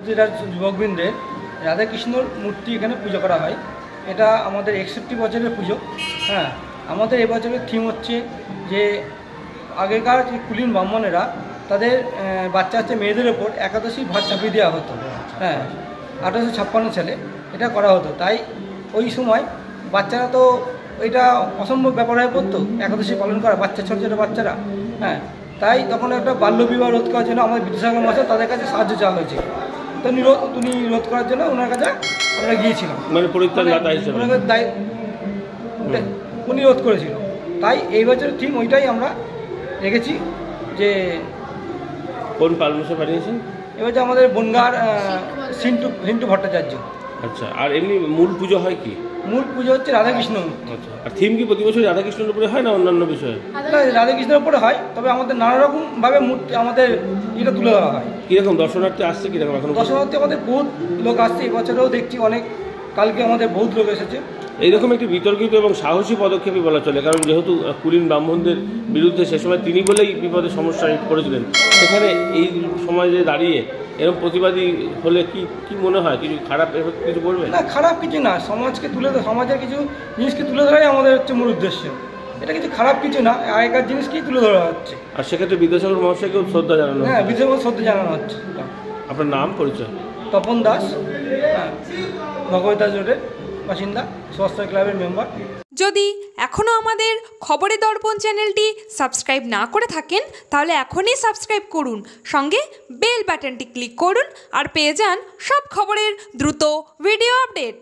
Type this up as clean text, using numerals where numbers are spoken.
উপস্থিতিরা যুবকবৃন্দের রাধাকৃষ্ণর মূর্তি এখানে পুজো করা হয়। এটা আমাদের 61 বছরের পুজো। হ্যাঁ, আমাদের এবছরের থিম হচ্ছে যে আগেকার যে কুলীন ব্রাহ্মণেরা তাদের বাচ্চা মেয়েদের ওপর একাদশীর ভার চাপিয়ে দেওয়া হতো। হ্যাঁ, 1856 সালে এটা করা হতো। তাই ওই সময় বাচ্চারা তো এটা অসম্ভব ব্যাপার হয়ে পড়তো একাদশী পালন করা, ছোটো ছোটো বাচ্চারা। হ্যাঁ, তাই তখন একটা বাল্যবিবাহ রোধ করার জন্য আমাদের বিদ্যাসাগর মহাশয় তাদের কাছে সাহায্য চাওয়া হয়েছে। তো উনি রোধ করার জন্য ওনার কাছে আমরা গিয়েছিলাম, মানে উনি রোধ করেছিল। তাই এই বছরের থিম ওইটাই আমরা রেখেছি যে কোন পালমশে বানিয়েছেন? এবছর আমাদের বনগাঁর সিন্টু ভট্টাচার্য। আচ্ছা, আর এমনি মূল পুজো হয় কি? মূল পুজো হচ্ছে রাধাকৃষ্ণ। আচ্ছা, আর থিম কি প্রতি বছর রাধাকৃষ্ণের উপরে হয় না অন্যান্য বিষয়ে? রাধাকৃষ্ণের উপরে হয়, তবে আমাদের নানা রকম ভাবে মূর্তি আমাদের এটা তুলে ধরা হয়। কিরকম দর্শনার্থী আসছে? কিরকম এখন দর্শনার্থী আমাদের বহুত লোক আসছে, এবছরেও দেখছি অনেক, কালকে আমাদের বহুত লোক এসেছে। এইরকম একটি বিতর্কিত এবং সাহসী পদক্ষেপই বলা চলে, কারণ যেহেতু কুলীন ব্রাহ্মণদের বিরুদ্ধে সে সময় তিনি বলেই বিপদের সমস্যা করেছিলেন, সেখানে এই সমাজে দাঁড়িয়ে এরকম প্রতিবাদী হলে কি মনে হয় কিছু খারাপ কিছু করবে? না, খারাপ কিছু না। সমাজের কিছু জিনিসকে তুলে ধরাই আমাদের হচ্ছে মূল উদ্দেশ্য। এটা কিছু খারাপ কিছু না, আগেকার জিনিসকেই তুলে ধরা হচ্ছে। আর সেক্ষেত্রে বিদ্যাসাগর মহাশয়কেও শ্রদ্ধা জানানো। হ্যাঁ, বিদ্যাসাগর শ্রদ্ধা জানানো হচ্ছে। আপনার নাম, পরিচয়? তপন দাস, হ্যাঁ, ভগবতাস রোডের বাসিন্দা, স্বস্তা ক্লাবের মেম্বার। যদি এখনও আমাদের খবরের দর্পণ চ্যানেলটি সাবস্ক্রাইব না করে থাকেন তাহলে এখনই সাবস্ক্রাইব করুন, সঙ্গে বেল বাটনটি ক্লিক করুন আর পেয়ে যান সব খবরের দ্রুত ভিডিও আপডেট।